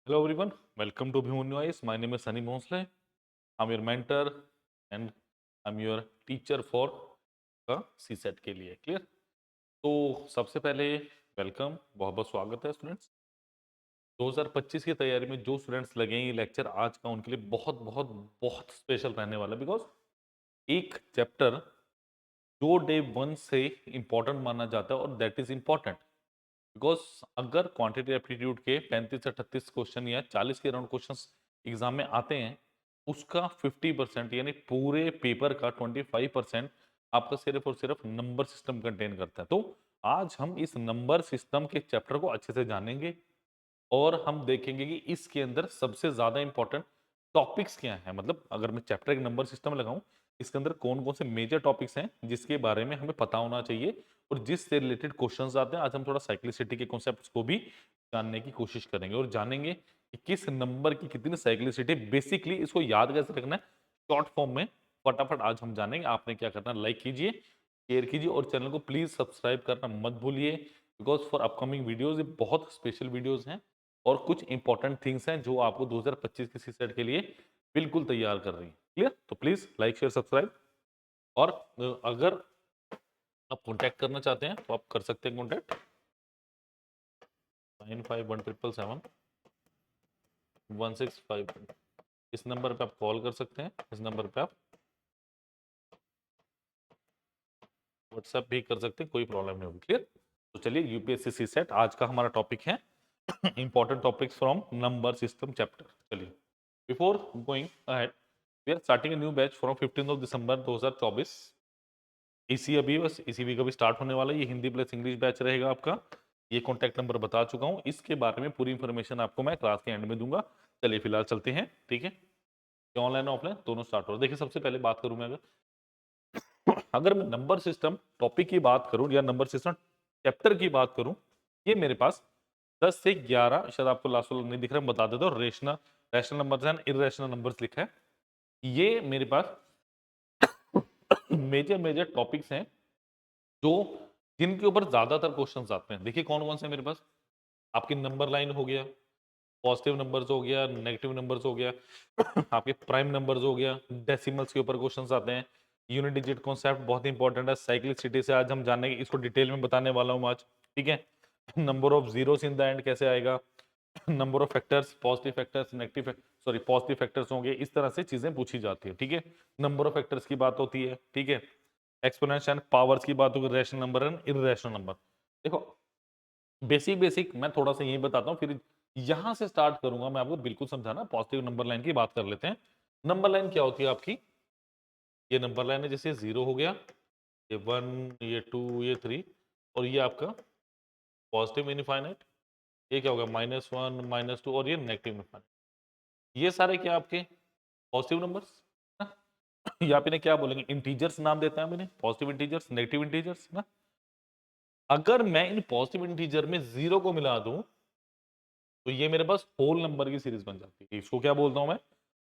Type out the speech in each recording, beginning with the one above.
Hello everyone, welcome to Bhimanyu Eyes. My name is Sunny Bhonsle. I'm your mentor and I'm your teacher for का CSET के लिए clear. तो सबसे पहले welcome, बहुत बहुत स्वागत है स्टूडेंट्स। 2025 की तैयारी में जो स्टूडेंट्स लगे हैं ये लेक्चर आज का उनके लिए बहुत बहुत बहुत स्पेशल रहने वाला है बिकॉज एक चैप्टर जो डे वन से इम्पोर्टेंट माना जाता है और दैट इज इम्पोर्टेंट बिकॉज अगर क्वांटिटी एप्टीट्यूड के 35 से 38 क्वेश्चन या 40 के अराउंड क्वेश्चंस एग्जाम में आते हैं उसका 50% यानी पूरे पेपर का 25% आपका सिर्फ और सिर्फ नंबर सिस्टम कंटेन करता है। तो आज हम इस नंबर सिस्टम के चैप्टर को अच्छे से जानेंगे और हम देखेंगे कि इसके अंदर सबसे ज्यादा इंपॉर्टेंट टॉपिक्स क्या हैं। मतलब अगर मैं चैप्टर एक नंबर सिस्टम लगाऊं इसके अंदर कौन कौन से मेजर टॉपिक्स हैं जिसके बारे में हमें पता होना चाहिए और जिससे रिलेटेड क्वेश्चंस आते हैं। आज हम थोड़ा साइक्लिसिटी के कॉन्सेप्ट्स को भी जानने की कोशिश करेंगे और जानेंगे कि किस नंबर की कितनी साइक्लिसिटी। बेसिकली इसको याद कैसे रखना है शॉर्ट फॉर्म में, फटाफट आज हम जानेंगे। आपने क्या करना है, लाइक कीजिए, शेयर कीजिए और चैनल को प्लीज सब्सक्राइब करना मत भूलिए बिकॉज फॉर अपकमिंग वीडियोज ये बहुत स्पेशल वीडियोज हैं और कुछ इंपॉर्टेंट थिंग्स हैं जो आपको 2025 के सीसेट के लिए बिल्कुल तैयार कर रही है। क्लियर? तो प्लीज लाइक शेयर सब्सक्राइब और अगर आप कांटेक्ट करना चाहते हैं तो आप कर सकते हैं कांटेक्ट 9517771651। इस नंबर पे आप कॉल कर सकते हैं, इस नंबर पे आप व्हाट्सएप भी कर सकते हैं, कोई प्रॉब्लम नहीं होगी। क्लियर? तो चलिए यूपीएससी सीसेट आज का हमारा टॉपिक है important topics from number system chapter. चलिए before going ahead we are starting a new batch from 15 of December 2024। इसी अभी बस इसी वीक अभी स्टार्ट होने वाला है। ये हिंदी प्लस इंग्लिश बैच रहेगा आपका। ये कॉन्टैक्ट नंबर बता चुका हूँ, इसके बारे में पूरी इंफॉर्मेशन आपको मैं क्लास के एंड में दूंगा। चलिए फिलहाल चलते हैं, ठीक है। ऑनलाइन ऑफलाइन दोनों स्टार्ट हो। देखिए सबसे पहले बात करूं मैं, अगर अगर मैं नंबर सिस्टम टॉपिक की बात करूं या नंबर सिस्टम चैप्टर की बात करूं, ये मेरे पास 10 से 11, शायद आपको लास्ट वाला नहीं दिख रहा, मैं बता देता हूँ। Rational numbers and irrational numbers लिखा है। ये मेरे पास मेजर मेजर टॉपिक्स हैं जो जिनके ऊपर ज्यादातर क्वेश्चंस आते हैं। देखिए कौन कौन से मेरे पास, आपकी नंबर लाइन हो गया, पॉजिटिव नंबर्स हो गया, नेगेटिव नंबर्स हो गया, आपके प्राइम नंबर्स हो गया, डेसिमल्स के ऊपर क्वेश्चंस आते हैं। यूनिट डिजिट कॉन्सेप्ट बहुत इंपॉर्टेंट है। साइक्लिसिटी से आज हम जानेंगे, इसको डिटेल में बताने वाला हूँ आज, ठीक है। Number of zeros in the end कैसे आएगा, number of factors, positive factors, negative sorry positive factors होंगे, इस तरह से चीजें पूछी जाती है, ठीक है। नंबर ऑफ फैक्टर्स की बात होती है, ठीक है। एक्सपोनेंशियल पावर्स की बात होगी, rational number and irrational number. देखो बेसिक बेसिक मैं थोड़ा सा यही बताता हूँ, फिर यहां से स्टार्ट करूंगा मैं आपको बिल्कुल समझाना। पॉजिटिव नंबर लाइन की बात कर लेते हैं। नंबर लाइन क्या होती है आपकी, ये नंबर लाइन है, जैसे 0 हो गया, ये 1, ये 2, ये 3 और ये आपका पॉजिटिव इनफाइनाइट। ये क्या होगा, -1, -2 और ये नेगेटिव इनफाइनाइट। ये सारे क्या आपके पॉजिटिव नंबर्स ना। या आप इन्हें क्या बोलेंगे, इंटीजर्स नाम देते हैं हम इन्हें, पॉजिटिव इंटीजर्स, नेगेटिव इंटीजर्स ना। अगर मैं इन पॉजिटिव इंटीजर में 0 को मिला दूं तो ये मेरे पास होल नंबर की सीरीज बन जाती है। इसको क्या बोलता हूं मैं,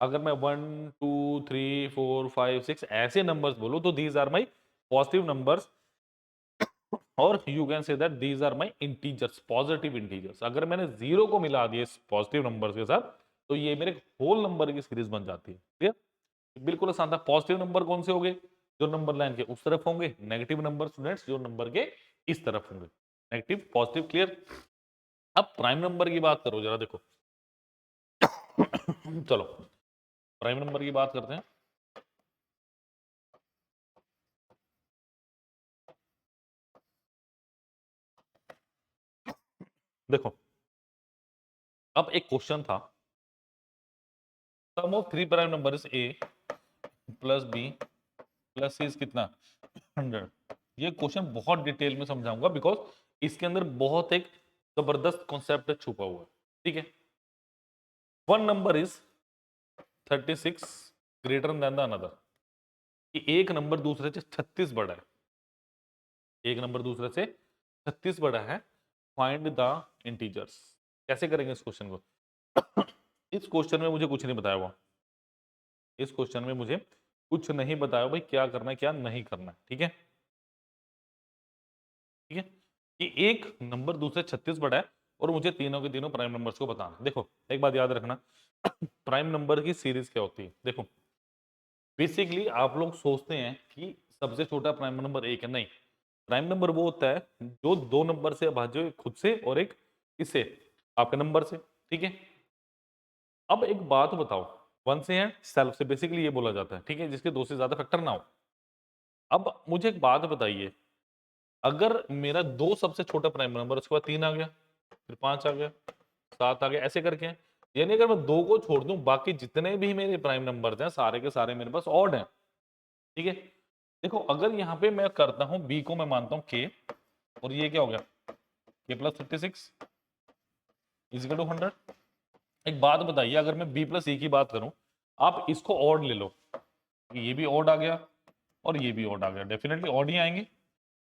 अगर मैं 1 2 3 4 5 6 ऐसे नंबर्स बोलूं तो these are my positive numbers और you can say that these are my integers, positive integers. अगर मैंने 0 को मिला दिया इस पॉजिटिव नंबर्स के साथ तो ये मेरे होल नंबर की सीरीज बन जाती है। क्लियर? बिल्कुल आसान था। पॉजिटिव नंबर कौन से होंगे, जो नंबर लाइन के उस तरफ होंगे। नेगेटिव नंबर स्टूडेंट्स जो नंबर के इस तरफ होंगे। Negative positive, clear. अब प्राइम नंबर की बात करो जरा, देखो चलो प्राइम नंबर की बात करते हैं। देखो अब एक क्वेश्चन था, sum of 3 prime number is A plus B plus C is कितना 100। ये क्वेश्चन बहुत डिटेल में समझाऊंगा बिकॉज इसके अंदर बहुत एक जबरदस्त कॉन्सेप्ट छुपा हुआ है, ठीक है। One number is 36 greater than the another, कि एक नंबर दूसरे से 36 बड़ा है, एक नंबर दूसरे से 36 बड़ा है। Find the integers. कैसे करेंगे इस क्वेश्चन को? इस क्वेश्चन में मुझे कुछ नहीं बताया हुआ, इस क्वेश्चन में मुझे कुछ नहीं बताया भाई क्या करना है क्या नहीं करना है, ठीक है। ठीक है, कि एक नंबर दूसरे 36 बड़ा है और मुझे तीनों के तीनों प्राइम नंबर्स को बताना। देखो एक बात याद रखना, प्राइम नंबर की सीरीज क्या होती है। देखो बेसिकली आप लोग सोचते हैं कि सबसे छोटा प्राइम नंबर एक है, नहीं। प्राइम नंबर वो होता है जो दो नंबर से भाज्य हो, एक खुद से और एक इससे, आपके नंबर से, ठीक है। अब एक बात बताओ, वन से है सेल्फ से बेसिकली ये बोला जाता है, ठीक है, जिसके दो से ज्यादा फैक्टर ना हो। अब मुझे एक बात बताइए, अगर मेरा दो सबसे छोटा प्राइम नंबर, उसके बाद तीन आ गया, फिर पांच आ गया, सात आ गया, ऐसे करके हैं। यानी अगर मैं दो को छोड़ दूं, बाकी जितने भी मेरे प्राइम नंबर्स हैं सारे के सारे मेरे पास ऑड हैं, ठीक है। देखो अगर यहाँ पे मैं करता हूँ बी को मैं मानता हूँ के, और ये क्या हो गया के प्लस 36 इजिकल टू 100। एक बात बताइए, अगर मैं बी प्लस ए की बात करूं, आप इसको ऑड ले लो, ये भी ऑड आ गया और ये भी ऑड आ गया, डेफिनेटली ऑड ही आएंगे,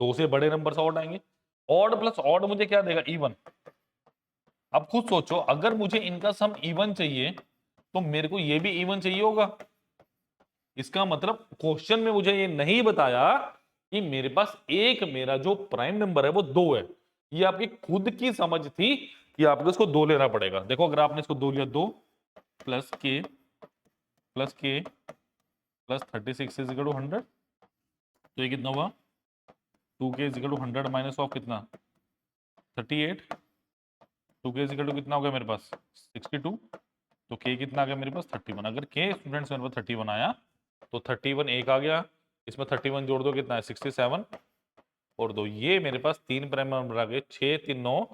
दो से बड़े नंबर से ऑड आएंगे। ऑड प्लस ऑड मुझे क्या देगा, इवन। अब खुद सोचो, अगर मुझे इनका सम इवन चाहिए तो मेरे को ये भी इवन चाहिए होगा। इसका मतलब क्वेश्चन में मुझे ये नहीं बताया कि मेरे पास एक मेरा जो प्राइम नंबर है वो दो है, ये आपकी खुद की समझ थी कि आपको इसको दो लेना पड़ेगा। देखो अगर आपने इसको दो लिया, दो प्लस के प्लस 36 इज इक्वल टू 100, तो ये कितना हुआ, 2k is equal to 100 minus of कितना 38, 2k इज इक्वल टू कितना हो गया मेरे पास 62, तो k कितना आ गया मेरे पास 31। अगर k स्टूडेंट्स मेरे पास 31 आया तो 31 एक आ गया, इसमें 31 जोड़ दो कितना है 67, और दो, ये मेरे पास तीन प्राइम नंबर आ गए, 6 3 9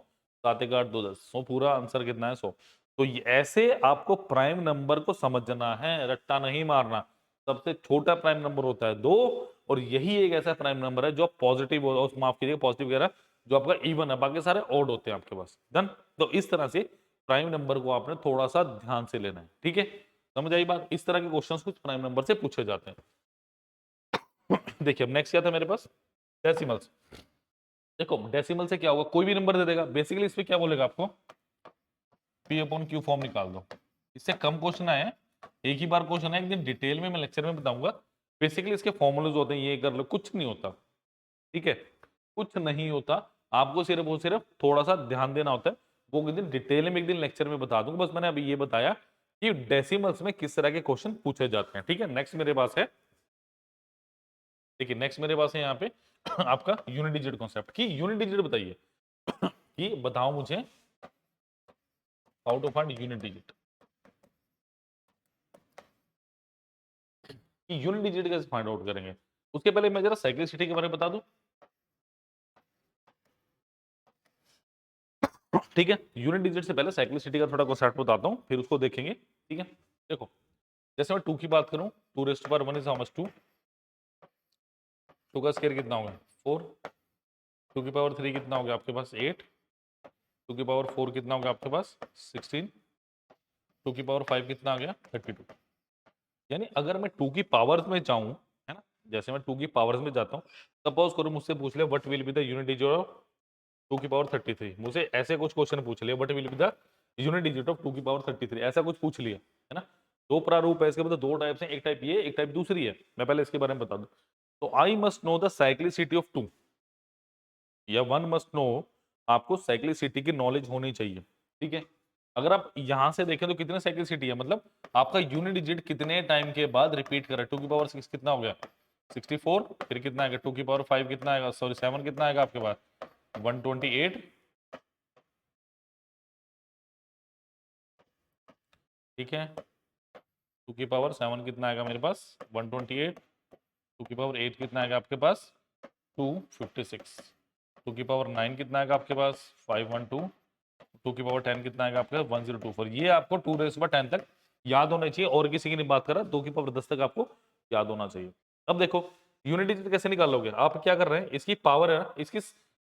7 1 8 2 10, सो पूरा आंसर कितना है 100। तो ऐसे आपको प्राइम नंबर को समझना है, रट्टा नहीं मारना। सबसे छोटा प्राइम नंबर होता है दो, और यही एक ऐसा प्राइम नंबर है जो पॉजिटिव हो, माफ कीजिएगा पॉजिटिव वगैरह, जो आपका इवन है, बाकी सारे ऑड होते हैं आपके पास। डन। तो इस तरह से प्राइम नंबर को आपने थोड़ा सा ध्यान से लेना है, ठीक है, समझ आई बात। इस तरह के क्वेश्चंस कुछ प्राइम नंबर से पूछे जाते हैं। देखिए अब नेक्स्ट क्या था मेरे पास, डेसिमल्स। देखो डेसिमल से क्या होगा, कोई भी नंबर दे देगा, बेसिकली इसमें क्या बोलेगा आपको, पी अपॉन क्यू फॉर्म निकाल दो। इससे कम क्वेश्चन आए, एक ही बार क्वेश्चन है, एक दिन डिटेल में मैं लेक्चर में बताऊंगा। बेसिकली इसके फॉर्मूलेज होते हैं, ये कर लो, कुछ नहीं होता, ठीक है, कुछ नहीं होता। आपको सिर्फ और सिर्फ थोड़ा सा ध्यान देना होता है, वो एक दिन डिटेल में एक दिन लेक्चर में बता दूंगा। बस मैंने अभी ये बताया कि डेसिमल्स में किस तरह के क्वेश्चन पूछे जाते हैं, ठीक है। नेक्स्ट मेरे पास है, देखिए नेक्स्ट मेरे पास है यहाँ पे आपका यूनिट डिजिट कॉन्सेप्ट की। यूनिट डिजिट बताइए कि बताओ मुझे how to find unit digit, कि यूनिट डिजिट कैसे फाइंड आउट करेंगे। उसके पहले मैं जरा साइक्लिसिटी के बारे में बता दूं, ठीक है। यूनिट डिजिट से पहले साइक्लिसिटी का थोड़ा कॉन्सेप्ट बताता हूं, फिर उसको देखेंगे, ठीक है। देखो जैसे मैं 2 की बात करूं, 2 raise to power 1 is how much 2, 2 का स्क्वायर कितना होगा 4, 2 की पावर 3 कितना हो गया आपके पास 8, 2 की पावर 4 कितना हो गया आपके पास 16, 2 की पावर 5 कितना आ गया 32। यानी अगर मैं 2 की पावर्स में जाऊं, है ना, जैसे मैं 2 की पावर्स में जाता हूं, सपोज करो मुझसे पूछ ले what will be the unit digit of 2 की पावर 33, मुझे ऐसे कुछ क्वेश्चन पूछ लिया, what will be the unit digit of 2 की पावर 33, ऐसा कुछ पूछ लिया, है ना। दो प्रारूप है इसके, मतलब दो टाइप्स हैं, एक टाइप ये, एक टाइप दूसरी है। मैं पहले इसके बारे में बता दूं, तो I must know the cyclicity of 2, या वन मस्ट नो, आपको साइक्लिसिटी की नॉलेज होनी चाहिए, ठीक है। अगर आप यहां से देखें तो कितने साइक्लिसिटी है, मतलब आपका यूनिट डिजिट कितने टाइम के बाद रिपीट कर रहा है। 2 की पावर 6 कितना हो गया 64, फिर कितना आएगा 2 की पावर 5 कितना आएगा, सॉरी 7 कितना आएगा आपके पास 128, ठीक है। 2 की पावर 7 कितना आएगा मेरे पास 128, 2 की पावर 8 कितना आएगा आपके पास 256, 2 की पावर 9 कितना आएगा आपके पास 512, 2 की पावर 10 कितना आएगा आपका 1024। ये आपको 2 रेज़ पावर 10 तक याद होना चाहिए, और किसी की नहीं बात कर रहा, 2 की पावर 10 तक आपको याद होना चाहिए। अब देखो यूनिट डिजिट कैसे निकालोगे, आप क्या कर रहे हैं, इसकी पावर है ना,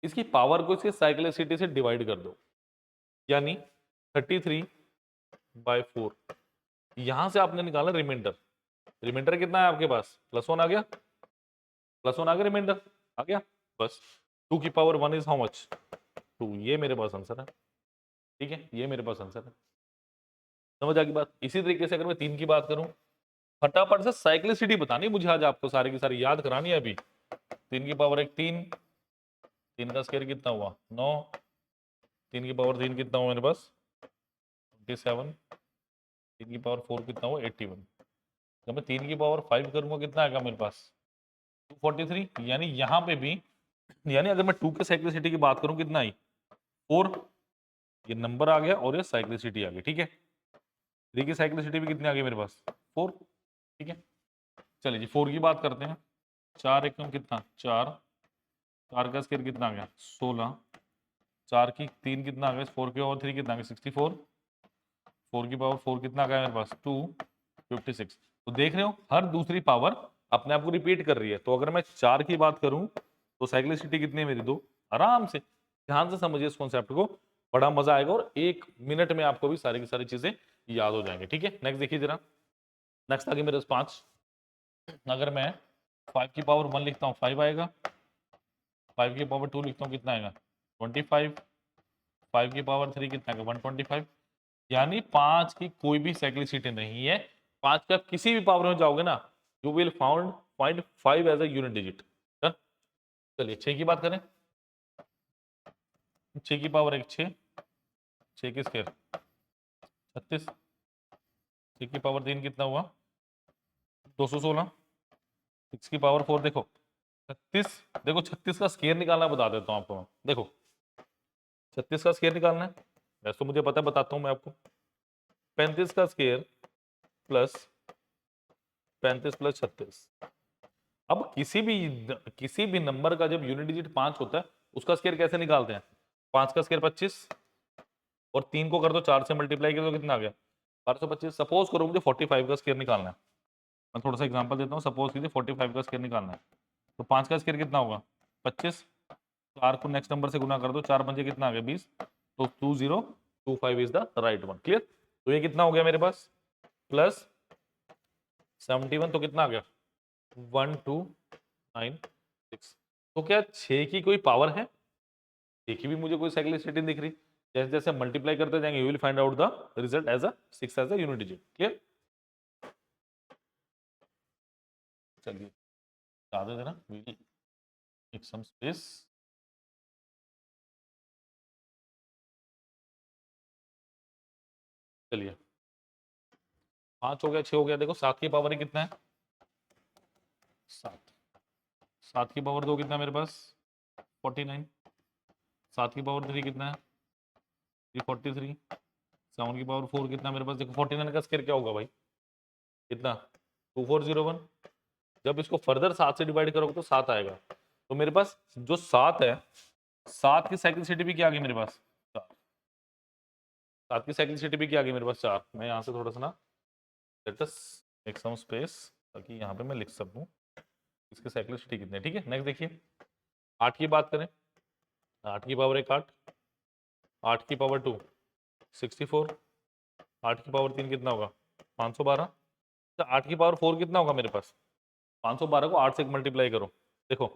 इसकी पावर को इसकी साइक्लिसिटी से डिवाइड कर दो, यानी 33/4। यहां से आपने निकाला रिमाइंडर, रिमाइंडर कितना है आपके पास +1 आ गया, +1 आ गया, रिमाइंडर आ गया, बस। 2 की पावर 1 इज हाउ मच 2, ये मेरे पास आंसर है, ठीक है, ये मेरे पास आंसर है। समझ आ गई बात। इसी तरीके से अगर मैं 3 की बात करूं, फटाफट से साइक्लिसिटी बतानी मुझे आज, आपको सारी की सारी याद करानी है अभी। 3 की पावर 1 3, 3 का स्क्वायर कितना हुआ 9, 3 की पावर 3 कितना हुआ मेरे पास 27, 3 की पावर 4 कितना हुआ 81। जब मैं 3 की पावर 5 करूंगा कितना आएगा मेरे पास 243। यानी यहाँ पे भी, यानी अगर मैं 2 के साइक्लिसिटी की बात करूं कितना आई 4, ये नंबर आ गया और ये साइक्लिसिटी आ गई। ठीक है, 3 की साइक्लिसिटी भी कितनी आ गई मेरे पास 4। ठीक है, चलिए जी 4 की बात करते हैं। 4 एकम कितना 4, 4 का स्क्वायर कितना आ गया 16, 4 की 3 कितना आ गया 4 की पावर 3 कितना आ गया 64, 4 की पावर 4 कितना आ गया मेरे पास 256। तो देख रहे हो हर दूसरी पावर अपने आप को रिपीट कर रही है। तो अगर मैं 4 की बात करूं तो साइक्लिसिटी कितनी है मेरी 2। आराम से ध्यान से समझिए इस कॉन्सेप्ट को, बड़ा मजा आएगा और 1 मिनट में आपको भी सारी की सारी चीजें याद हो जाएंगे। ठीक है, नेक्स्ट देखिए जरा। नेक्स्ट आगे मेरे पास 5। अगर मैं 5 की पावर 1 लिखता हूँ 5 आएगा, 5 की पावर 2 लिखता हूँ कितना आएगा 25, 5 की पावर 3 कितना आएगा 125। यानी 5 की कोई भी साइक्लिसिटी नहीं है। 5 का किसी भी पावर में जाओगे ना you will find 5 as a unit digit. चलिए 6 की बात करें। 6 की पावर 1 6, 6 की स्क्वायर 36, 6 की पावर 3 कितना हुआ 216, 6 की पावर 4 देखो 36। देखो 36 का स्क्वायर निकालना बता देता हूं आपको मैं। देखो 36 का स्क्वायर निकालना है, वैसे तो मुझे पता है, बताता हूं मैं आपको। 35 का स्क्वायर प्लस 35 प्लस 36। अब किसी भी नंबर का जब यूनिट डिजिट 5 होता है उसका स्क्वायर कैसे निकालते हैं। 5 का स्क्वायर 25 और 3 को कर दो 4 से मल्टीप्लाई कर दो कितना आ गया 1225। सपोज करो मुझे 45 का स्क्वायर निकालना है। मैं थोड़ा सा एग्जांपल देता हूँ। सपोज कीजिए 45 का स्क्वायर निकालना है तो 5 का स्क्वायर कितना होगा 25, 4 को नेक्स्ट नंबर से गुना कर दो 4 पंजे कितना आ गया 20। तो 2025 is the right one. Clear. तो ये कितना हो गया मेरे पास प्लस 71, तो कितना आ गया 1296। तो क्या 6 की कोई पावर है, 6 की भी मुझे कोई साइक्लिसिटी दिख रही। जैसे जैसे मल्टीप्लाई करते जाएंगे you will find out the result as a 6 as a unit digit. Clear. चलिए ज्यादा देना वील मेक सम स्पेस। चलिए 5 हो गया 6 हो गया। देखो 7 की पावर कितना है 7, 7 की पावर 2 कितना है मेरे पास 49, 7 की पावर 3 कितना है 343, 7 की पावर 4 कितना है मेरे पास। देखो 49 का स्क्वायर क्या होगा भाई कितना 2401। जब इसको फर्दर 7 से डिवाइड करोगे तो 7 आएगा। तो मेरे पास जो 7 है 7 की साइक्लिसिटी भी क्या आ गई मेरे पास 7 की साइक्लिसिटी भी क्या आ गई मेरे पास 4। मैं यहाँ से थोड़ा सा ना let us make some space ताकि यहाँ पे मैं लिख सकूँ इसकी साइक्लिसिटी कितनी है। ठीक है, नेक्स्ट देखिए 8 की बात करें। 8 की पावर 1 8, 8 की पावर 2 64, 8 की पावर 3 कितना होगा 512। तो 8 की पावर 4 कितना होगा मेरे पास 512 को 8 से मल्टीप्लाई करो। देखो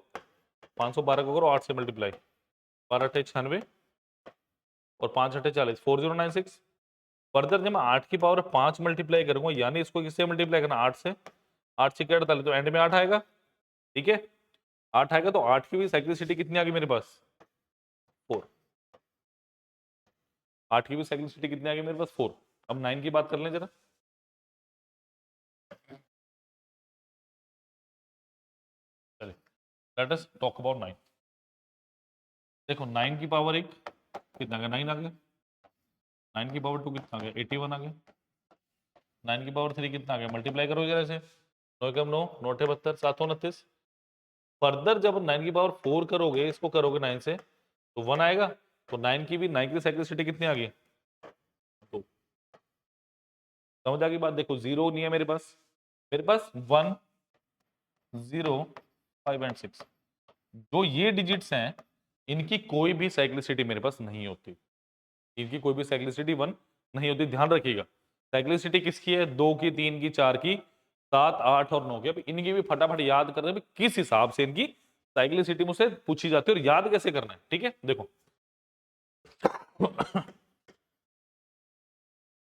512 को करो 8 से मल्टीप्लाई 12 अट्ठे 96 और 5 अट्ठे 40 4096। फर्दर जब मैं 8 की पावर 5 मल्टीप्लाई करूंगा यानी इसको किससे मल्टीप्लाई करना 8 से, 8 से 48 तो एंड में 8 आएगा। ठीक है 8 आएगा तो 8 की भी साइक्लिसिटी कितनी आ गई मेरे पास 4। 8 की भी साइक्लिसिटी कितनी आ गई मेरे पास 4। अब 9 की बात कर लें जरा। चलिए लेट अस टॉक अबाउट 9। देखो 9 की पावर 1 कितना आ गया 9 आ गया, 9 की पावर 2 कितना आ गया 81 आ गया, 9 की पावर 3 कितना आ गया मल्टीप्लाई करो जरा से 9 कम 9 9 72 729। फर्दर जब 9 की पावर 4 करोगे इसको करोगे 9 से तो 1 आएगा। तो 9 की भी 9 की साइक्लिसिटी कितनी आ गई 2। समझ आ गई बात। देखो 0 नहीं है मेरे पास 1 0 5 एंड 6 जो ये डिजिट्स हैं इनकी कोई भी साइक्लिसिटी मेरे पास नहीं होती। इनकी कोई भी साइक्लिसिटी 1 नहीं होती। ध्यान रखिएगा साइक्लिसिटी किसकी है 2 की 3 की 4 की 7 8 और 9 की। अब इनकी भी फटाफट याद कर रहे हैं किस हिसाब से इनकी साइक्लिसिटी मुझसे पूछी जाती है और याद कैसे करना है। ठीक है देखो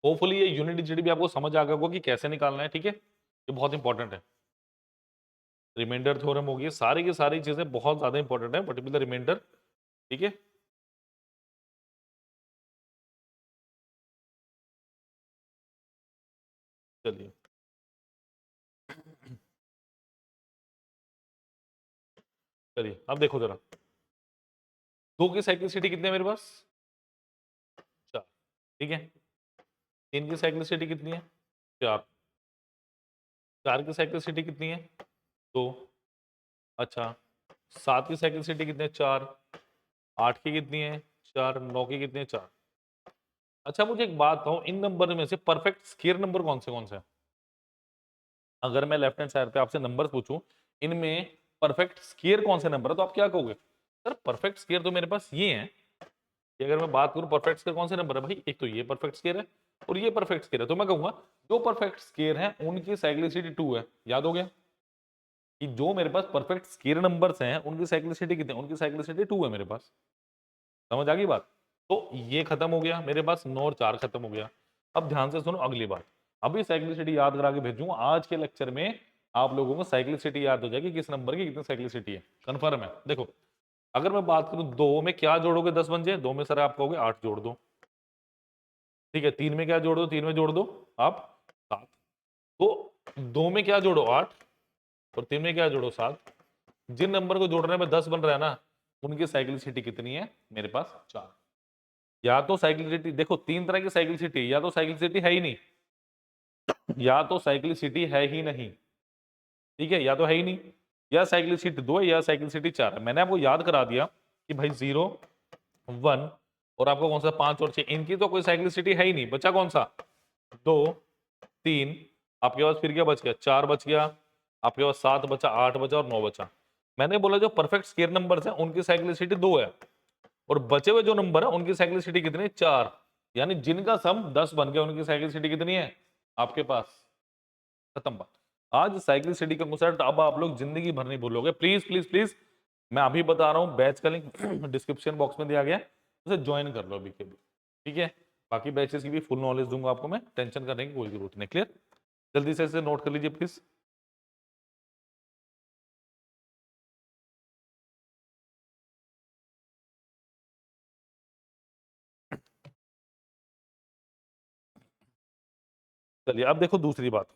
होपफुली ये यूनिट डिजिट भी आपको समझ आ गया होगा कि कैसे निकालना है। ठीक है ये बहुत इंपॉर्टेंट है। रिमाइंडर थ्योरम होगी सारी की सारी चीजें बहुत ज्यादा इंपॉर्टेंट है पर्टिकुलर रिमाइंडर। ठीक है चलिए चलिए अब देखो जरा, 2 की साइक्लिसिटी कितनी है मेरे पास? 4। ठीक है। 3 की साइक्लिसिटी कितनी है? 4। 4 की साइक्लिसिटी कितनी है? 2। अच्छा, 7 की साइक्लिसिटी कितनी है? 4। 8 की कितनी है? 4। 9 की कितनी है? 4। अच्छा मुझे एक बात बताओ, इन नंबर में से परफेक्ट स्क्वायर नंबर कौन से हैं? अगर मैं लेफ्ट हैंड साइड पे आपसे नंबर्स पूछूं, इनमें परफेक्ट स्क्वायर कौन से नंबर है, तो आप क्या कहोगे? सर परफेक्ट स्क्वायर तो मेरे पास ये है कि अगर मैं बात करूं परफेक्ट स्क्वायर कौन से नंबर है भाई, एक तो ये परफेक्ट स्क्वायर है और ये परफेक्ट स्क्वायर है, तो मैं कहूंगा जो परफेक्ट स्क्वायर है उनकी साइक्लिसिटी 2 है। याद हो गया कि जो मेरे पास परफेक्ट स्क्वायर नंबर्स हैं उनकी साइक्लिसिटी कितनी है? उनकी साइक्लिसिटी 2 है मेरे पास। समझ आ गई बात? तो ये खत्म हो गया मेरे पास, 9 और 4 खत्म हो गया। अब ध्यान से सुनो अगली बात, अभी साइक्लिसिटी याद करा के भेजूंगा आज के लेक्चर में, आप लोगों को साइक्लिसिटी याद हो जाएगी किस नंबर की कितनी साइक्लिसिटी है, कंफर्म है। देखो अगर मैं बात करूं 2 में क्या जोड़ोगे 10 बन जाए, 2 में सर आप कहोगे 8 जोड़ दो। ठीक है, 3 में क्या जोड़ दो? 3 में जोड़ दो आप 7। तो 2 में क्या जोड़ो 8 और 3 में क्या जोड़ो 7। जिन नंबर को जोड़ने में 10 बन रहा है ना, उनकी साइक्लिसिटी कितनी है मेरे पास? 4। या तो साइक्लिसिटी देखो, 3 तरह की साइक्लिसिटी, या तो साइक्लिसिटी है ही नहीं, या तो साइक्लिसिटी है ही नहीं, ठीक है, या तो है ही नहीं, या साइक्लिसिटी 2 है या साइक्लिसिटी 4 है। मैंने आपको याद करा दिया कि भाई 0 1 और आपको कौन सा 5 और 6, इनकी तो कोई साइक्लिसिटी है ही नहीं, बचा कौन सा? 2 3, आपके पास फिर क्या बच गया? 4 बच गया, आपके पास 7 बचा, 8 बचा और 9 बचा। मैंने बोला जो परफेक्ट स्क्वायर नंबर्स हैं उनकी साइक्लिसिटी 2 है और बचे हुए जो नंबर है उनकी साइक्लिसिटी कितनी है? 4। यानी जिनका सम 10 बन गया उनकी साइक्लिसिटी कितनी है आपके पास? खत्म बात। आज साइक्लिसिटी का कॉन्सेप्ट अब आप लोग जिंदगी भर नहीं भूलोगे। प्लीज प्लीज प्लीज, मैं अभी बता रहा हूँ, बैच का लिंक डिस्क्रिप्शन बॉक्स में दिया गया है, उसे ज्वाइन कर लो अभी के भी। ठीक है, बाकी बैचेस की भी फुल नॉलेज दूंगा आपको मैं, टेंशन करने की कोई जरूरत नहीं। क्लियर? जल्दी से इसे नोट कर लीजिए प्लीज। चलिए अब देखो दूसरी बात,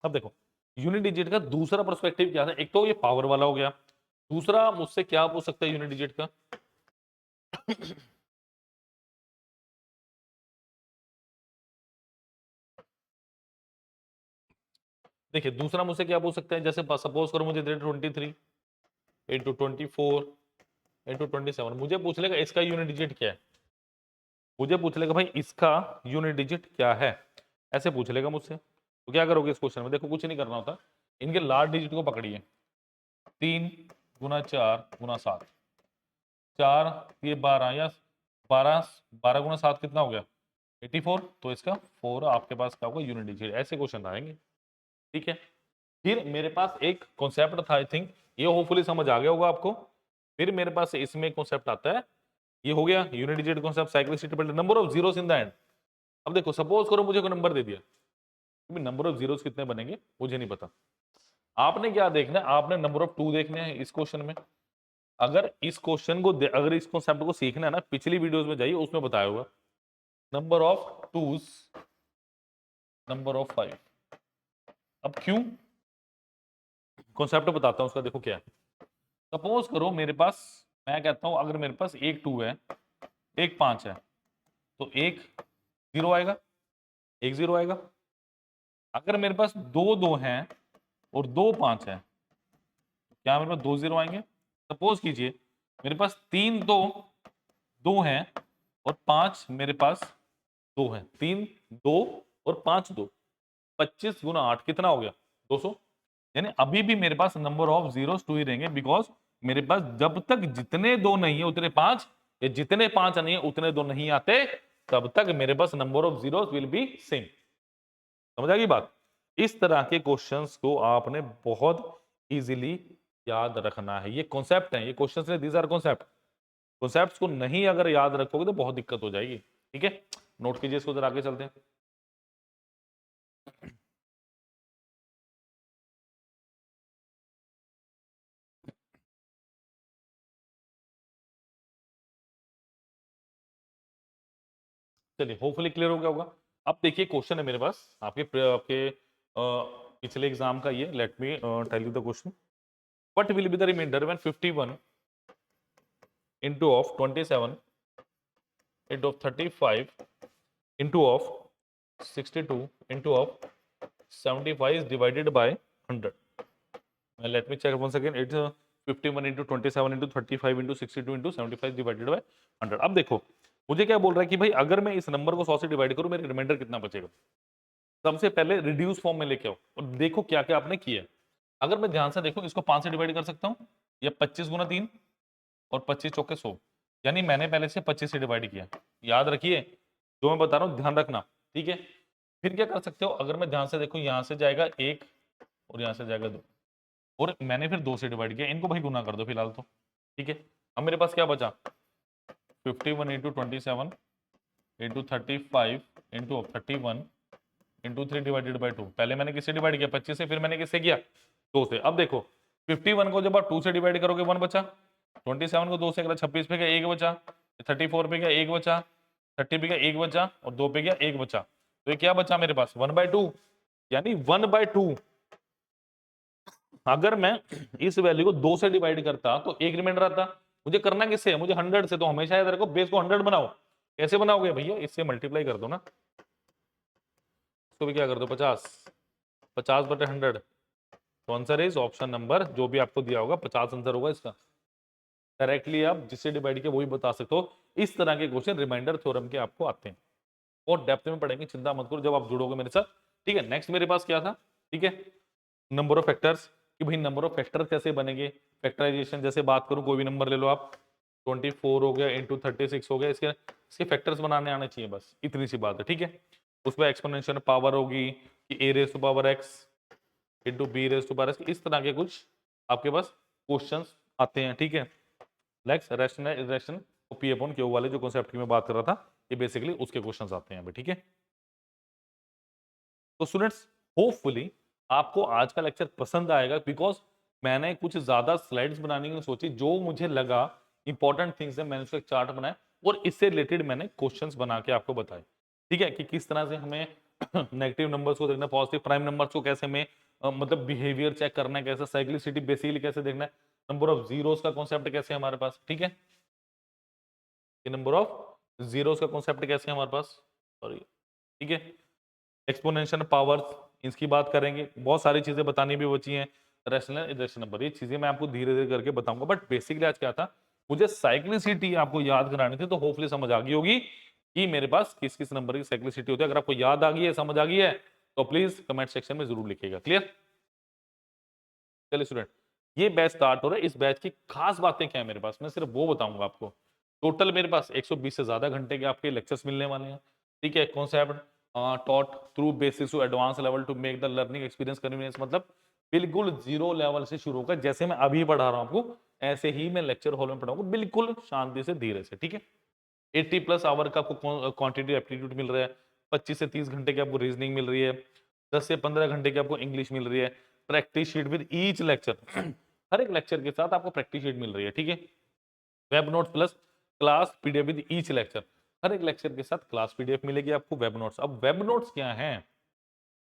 अब देखो यूनिट डिजिट का दूसरा पर्सपेक्टिव क्या है। एक तो ये पावर वाला हो गया, दूसरा मुझसे क्या पूछ सकता है यूनिट डिजिट का? देखिए दूसरा मुझसे क्या पूछ सकते हैं, जैसे सपोज करो मुझे 23 इंटू 24 इंटू 27, मुझे पूछ लेगा इसका यूनिट डिजिट क्या है, मुझे पूछ लेगा भाई इसका यूनिट डिजिट क्या है, ऐसे पूछ लेगा मुझसे। तो क्या करोगे इस क्वेश्चन में? देखो कुछ नहीं करना होता, इनके लास्ट डिजिट को पकड़िए, 3 गुना 4 गुना 7, 4 ये 12 या 12, 12 गुना 7 कितना हो गया? 84। तो इसका 4 आपके पास क्या होगा? Unit digit. ऐसे क्वेश्चन आएंगे। ठीक है, फिर मेरे पास एक कॉन्सेप्ट था, आई थिंक ये होपफुली समझ आ गया होगा आपको। फिर मेरे पास इसमें कॉन्सेप्ट आता है, ये हो गया unit digit concept, cyclicity but number of zeros in the end. अब देखो सपोज करो मुझे कोई नंबर दे दिया, नंबर ऑफ जीरोस कितने बनेंगे मुझे नहीं पता, आपने क्या देखना है? आपने नंबर ऑफ 2 देखने हैं इस क्वेश्चन में। अगर इस क्वेश्चन को अगर इस कॉन्सेप्ट को सीखना है ना, पिछली वीडियोस में जाइए उसमें बताया होगा, number of twos, number of 5। अब क्यों, कॉन्सेप्ट बताता हूं उसका, देखो क्या है। सपोज करो मेरे पास, मैं कहता हूं अगर मेरे पास एक 2 है एक 5 है, तो एक 0 आएगा, एक 0 आएगा। अगर मेरे पास दो 2 हैं और दो 5 है, क्या मेरे पास 2 0 आएंगे? सपोज कीजिए मेरे पास 3 2 2 हैं और 5 मेरे पास 2 हैं, 3 2 और 5 2, 25 गुना 8 कितना हो गया? 200। यानी अभी भी मेरे पास नंबर ऑफ जीरोस 2 ही रहेंगे, बिकॉज मेरे पास जब तक जितने 2 नहीं है उतने 5, या जितने 5 नहीं है उतने 2 नहीं आते, तब तक मेरे पास number of zeros will be same. समझ आ गई बात? इस तरह के क्वेश्चंस को आपने बहुत इजीली याद रखना है। ये कॉन्सेप्ट है, ये क्वेश्चंस है, दीज आर कॉन्सेप्ट। कॉन्सेप्ट्स को नहीं अगर याद रखोगे तो बहुत दिक्कत हो जाएगी। ठीक है, नोट कीजिए इसको, जरा आगे चलते हैं। चलिए होपफुली क्लियर हो गया होगा। अब देखिए क्वेश्चन है मेरे पास आपके पिछले एग्जाम का ये, let me tell you the question. What will be the reminder when 51 into of 27 into of 35 into of 62 into of 75 is divided by 100. Let me check once again. It's 51 into 27 into 35 into 62 into 75 divided by 100. अब देखो मुझे क्या बोल रहा है कि भाई अगर मैं इस नंबर को 100 से डिवाइड करूं मेरे रिमाइंडर कितना बचेगा। सबसे पहले रिड्यूस फॉर्म में लेके आओ और देखो क्या क्या आपने किया। अगर मैं ध्यान से देखूं इसको 5 से डिवाइड कर सकता हूं, या 25 गुना 3 और 25 चौके 100, यानी मैंने पहले से 25 से डिवाइड किया। याद रखिए जो मैं बता रहा हूँ, ध्यान रखना, ठीक है। फिर क्या कर सकते हो, अगर मैं ध्यान से देखूं यहाँ से जाएगा 1 और यहाँ से जाएगा 2 और मैंने फिर 2 से डिवाइड किया, इनको भाई गुना कर दो फिलहाल तो, ठीक है। अब मेरे पास क्या बचा 51 into 27 into 35 into 31 into 3 divided by 2। पहले मैंने किससे डिवाइड किया 25 से, फिर मैंने किससे किया 2 से। अब देखो 51 को जब आप 2 से डिवाइड करोगे 1 बचा, 27 को 2 से करा 26 पे गया 1 बचा, 34 पे गया 1 बचा, 30 पे गया 1 बचा और 2 पे गया 1 बचा। तो ये क्या बचा मेरे पास 1/2, यानी 1/2। अगर मैं इस वैल्यू को 2 से डिवाइड करता तो एक रिमाइंडर आता। मुझे करना किससे है, मुझे 100 से। तो हमेशा याद रखो बेस को 100 बनाओ। कैसे बनाओगे भैया, इससे मल्टीप्लाई कर दो ना, इसको भी क्या कर दो 50, 50/100। तो आंसर इज ऑप्शन नंबर जो भी आपको दिया होगा 50 आंसर होगा इसका। डायरेक्टली आप जिससे डिवाइड किया वही बता सकते हो। इस तरह के क्वेश्चन रिमाइंडर थ्योरम के आपको आते हैं और डेप्थ में पढ़ेंगे, चिंता मत करो जब आप जुड़ोगे मेरे साथ, ठीक है। नेक्स्ट मेरे पास क्या था, ठीक है, नंबर ऑफ फैक्टर्स, कि भाई नंबर ऑफ फैक्टर कैसे बनेंगे। फैक्टराइजेशन जैसे बात करूं, कोई भी नंबर ले लो आप, 24 हो गया इंटू 36 हो गया, इसके फैक्टर्स बनाने आने चाहिए, बस इतनी सी बात है, ठीक है। उसमें एक्सपोनेंशियल पावर होगी कि a raise to power x into b raise to power x, इस तरह के कुछ आपके पास क्वेश्चंस आते हैं, ठीक है। Next ration P upon Q वाले जो कॉन्सेप्ट की मैं बात कर रहा था, ये बेसिकली उसके क्वेश्चंस आते हैं, ठीक है। तो स्टूडेंट्स होपफुली आपको आज का लेक्चर पसंद आएगा, बिकॉज मैंने कुछ ज्यादा स्लाइड्स बनाने की सोची, जो मुझे लगा इंपॉर्टेंट थिंग्स है, मैंने उसका एक चार्ट बनाया और इससे रिलेटेड मैंने क्वेश्चंस बना के आपको बताए, ठीक है, कि किस तरह से हमें नेगेटिव नंबर्स को देखना, पॉजिटिव प्राइम नंबर्स को कैसे हमें मतलब बिहेवियर चेक करना है, कैसे साइक्लिसिटी बेसिकली कैसे देखना है, नंबर ऑफ जीरोस का कॉन्सेप्ट कैसे है हमारे पास, ठीक है, ये नंबर ऑफ जीरोस का कॉन्सेप्ट कैसे है हमारे पास, सॉरी, ठीक है। एक्सपोनेंशियल पावर्स इसकी बात करेंगे, बहुत सारी चीजें बतानी भी बची हैं, रैशनल इरेशनल नंबर, ये चीजें मैं आपको धीरे धीरे करके बताऊंगा। बट बेसिकली आज क्या था, मुझे साइक्लिसिटी आपको याद करानी थी, तो होपफुली समझ आ गई होगी कि मेरे पास किस किस नंबर की साइक्लिसिटी होती है। अगर आपको याद आ गई है, समझ आ गई है, तो प्लीज कमेंट सेक्शन में जरूर लिखिएगा। क्लियर। चलिए स्टूडेंट, ये बैच स्टार्ट हो रहा है, इस बैच की खास बातें क्या है मेरे पास, मैं सिर्फ वो बताऊंगा आपको। टोटल मेरे पास 120 से ज्यादा घंटे के आपके लेक्चर्स मिलने वाले हैं, ठीक है। Concept taught through basics to advance level to make the learning experience convenience, मतलब बिल्कुल जीरो लेवल से शुरू होकर, जैसे मैं अभी पढ़ा रहा हूं आपको ऐसे ही मैं लेक्चर हॉल में पढ़ाऊंगा, बिल्कुल शांति से धीरे से, ठीक है। 80+ आवर का आपको क्वांटिटी एप्टीट्यूड मिल रहा है, 25 से 30 घंटे की आपको रीजनिंग मिल रही है, 10 से 15 घंटे की आपको इंग्लिश मिल रही है, practice sheet with each lecture, हर एक लेक्चर के साथ आपको प्रैक्टिस शीट मिल रही है, ठीक है। Web notes plus class PDF with each lecture, हर एक लेक्चर के साथ क्लास पीडीएफ मिलेगी आपको, वेब नोट्स। अब वेब नोट्स क्या है,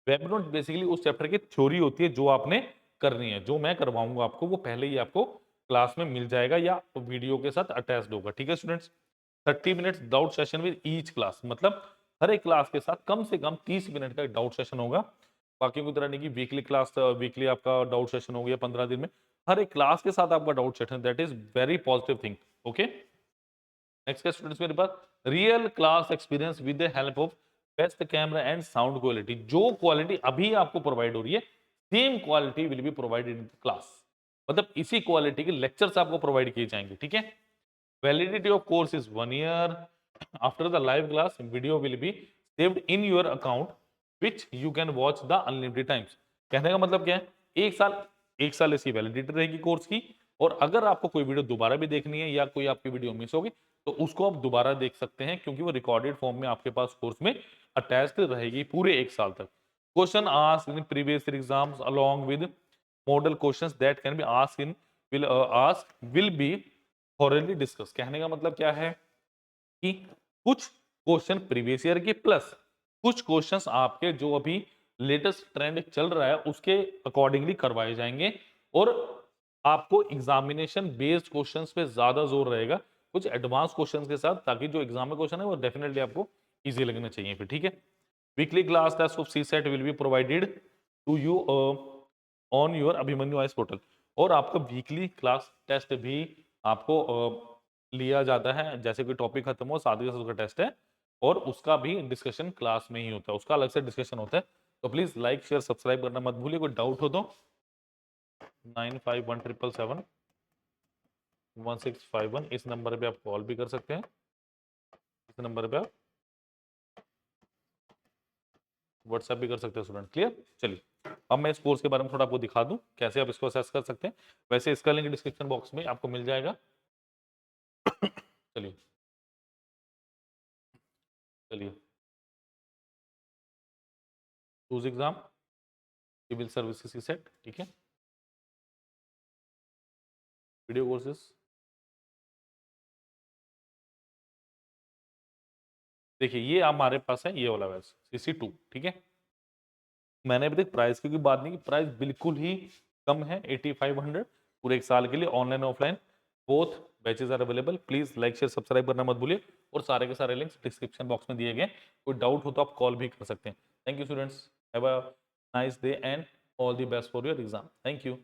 वेब नोट बेसिकली उस चैप्टर की थ्योरी होती है जो आपने करनी है, जो मैं करवाऊंगा आपको वो पहले ही आपको क्लास में मिल जाएगा या वीडियो के साथ अटैच्ड होगा, ठीक है students. 30 minutes doubt session with each class, मतलब हर एक क्लास के साथ कम से कम 30 मिनट का डाउट सेशन होगा। बाकी की तरह नहीं कि वीकली क्लास, वीकली आपका डाउट सेशन हो गया 15 दिन में, हर एक क्लास के साथ आपका doubt session, that is very positive thing, okay. Next का स्टूडेंट्स मेरे पास real class experience with the help of best camera and sound quality, जो क्वालिटी अभी आपको प्रोवाइड हो रही है same quality will be provided in class, मतलब इसी क्वालिटी के लेक्चर्स आपको प्रोवाइड किए जाएंगे, ठीक है। Validity of course is 1 year, after the live class video will be saved in your account which you can watch the unlimited times. कहने का मतलब क्या है, एक साल इसकी वैलिडिटी रहेगी कोर्स की, और अगर आपको कोई वीडियो दोबारा भी देखनी है या कोई आपकी वीडियो मिस होगी तो उसको आप दोबारा देख सकते हैं, क्योंकि वो रिकॉर्डेड फॉर्म में आपके पास कोर्स में अटैच्ड रहेगी पूरे एक साल तक। Question asked in previous exams along with model questions that can be asked in will be thoroughly discuss. कहने का मतलब क्या है कि कुछ क्वेश्चन प्रीवियस ईयर के प्लस कुछ क्वेश्चंस आपके जो अभी लेटेस्ट ट्रेंड चल रहा है उसके अकॉर्डिंगली करवाए जाएंगे और आपको एग्जामिनेशन बेस्ड क्वेश्चंस पे ज्यादा जोर रहेगा कुछ एडवांस क्वेश्चंस के साथ, ताकि जो एग्जाम में क्वेश्चन है वो डेफिनेटली आपको इजी लगने चाहिए फिर, ठीक है। Weekly class test of CSAT will be provided to you on your Abhimanyu IAS portal. और आपका वीकली क्लास टेस्ट भी आपको लिया जाता है, जैसे कोई टॉपिक खत्म हो साथ के साथ उसका टेस्ट है और उसका भी डिस्कशन क्लास में ही होता है, उसका अलग से डिस्कशन होता है। तो प्लीज लाइक शेयर सब्सक्राइब करना मत भूलिए। कोई डाउट हो तो 9517771651 इस नंबर पे आप कॉल भी कर सकते हैं, इस नंबर पे आप व्हाट्सएप भी कर सकते हैं स्टूडेंट। क्लियर? चलिए अब मैं इस कोर्स के बारे में थोड़ा आपको दिखा दूं कैसे आप इसको असेस कर सकते हैं। वैसे इसका लिंक डिस्क्रिप्शन बॉक्स में आपको मिल जाएगा। चलिए चलिए चूज एग्जाम सिविल सर्विसेज की सेट, ठीक है, वीडियो कोर्सेज। देखिए ये हमारे पास है, ये वाला बैच CC2, ठीक है। मैंने अभी तक प्राइस की कोई बात नहीं की, प्राइस बिल्कुल ही कम है 8500 पूरे एक साल के लिए, online offline both batches are available. Please like share subscribe करना मत भूलिए और सारे के सारे लिंक्स डिस्क्रिप्शन बॉक्स में दिए गए। कोई डाउट हो तो आप कॉल भी कर सकते हैं। Thank you students, have a nice day and all the best for your exam. Thank you.